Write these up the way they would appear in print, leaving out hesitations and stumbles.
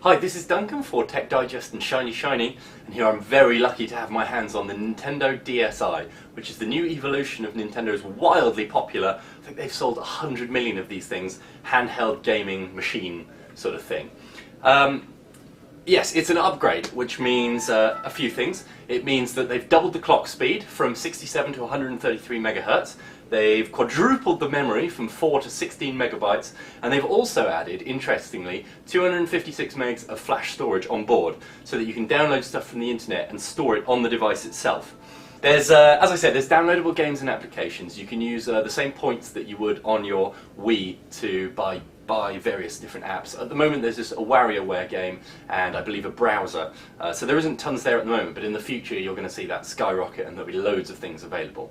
Hi, this is Duncan for Tech Digest and Shiny Shiny, and here I'm very lucky to have my hands on the Nintendo DSi, which is the new evolution of Nintendo's wildly popular, I think they've sold 100 million of these things, handheld gaming machine sort of thing. Yes, it's an upgrade, which means a few things. It means that they've doubled the clock speed from 67 to 133 megahertz. They've quadrupled the memory from 4 to 16 megabytes, and they've also added, interestingly, 256 megs of flash storage on board, so that you can download stuff from the internet and store it on the device itself. There's, as I said, there's downloadable games and applications. You can use the same points that you would on your Wii to buy various different apps. At the moment there's just a WarioWare game and I believe a browser. So there isn't tons there at the moment, but in the future you're going to see that skyrocket and there'll be loads of things available.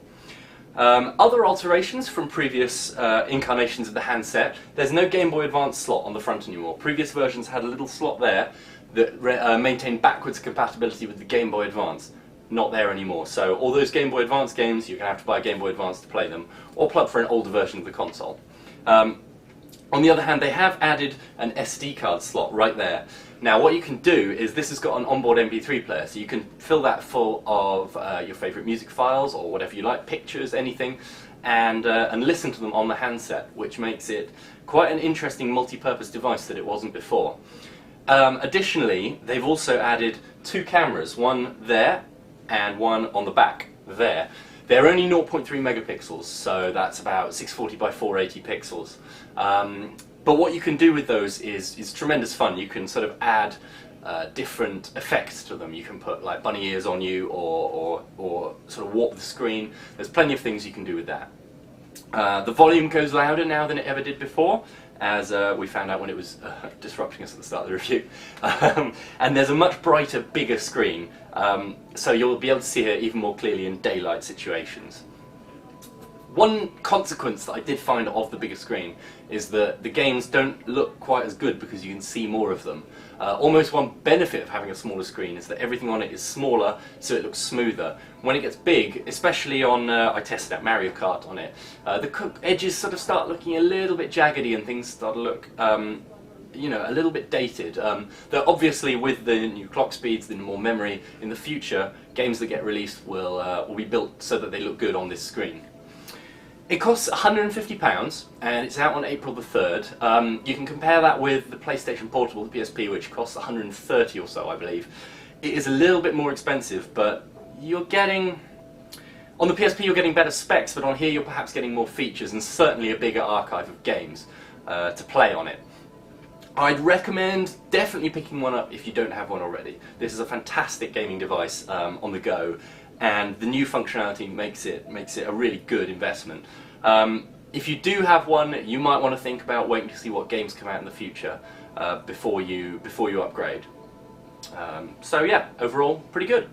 Other alterations from previous incarnations of the handset: there's no Game Boy Advance slot on the front anymore. Previous versions had a little slot there that maintained backwards compatibility with the Game Boy Advance. Not there anymore. So all those Game Boy Advance games, you're going to have to buy a Game Boy Advance to play them, or plug for an older version of the console. On the other hand, they have added an SD card slot right there. Now what you can do is, this has got an onboard MP3 player, so you can fill that full of your favourite music files or whatever you like, pictures, anything, and listen to them on the handset, which makes it quite an interesting multi-purpose device that it wasn't before. Additionally, they've also added two cameras, one there and one on the back there. They're only 0.3 megapixels, so that's about 640 by 480 pixels. But what you can do with those is tremendous fun. You can sort of add different effects to them. You can put like bunny ears on you, or sort of warp the screen. There's plenty of things you can do with that. The volume goes louder now than it ever did before, as we found out when it was disrupting us at the start of the review. And there's a much brighter, bigger screen, so you'll be able to see it even more clearly in daylight situations. One consequence that I did find of the bigger screen is that the games don't look quite as good because you can see more of them. Almost one benefit of having a smaller screen is that everything on it is smaller, so it looks smoother. When it gets big, especially on, I tested out Mario Kart on it, the edges sort of start looking a little bit jaggedy and things start to look, you know, a little bit dated. Though obviously with the new clock speeds, the more memory in the future, games that get released will be built so that they look good on this screen. It costs £150 and it's out on April the 3rd. You can compare that with the PlayStation Portable, the PSP, which costs £130 or so, I believe. It is a little bit more expensive, but you're getting... On the PSP you're getting better specs, but on here you're perhaps getting more features and certainly a bigger archive of games to play on it. I'd recommend definitely picking one up if you don't have one already. This is a fantastic gaming device on the go, and the new functionality makes it a really good investment. If you do have one, you might want to think about waiting to see what games come out in the future before you upgrade. So yeah, overall, pretty good.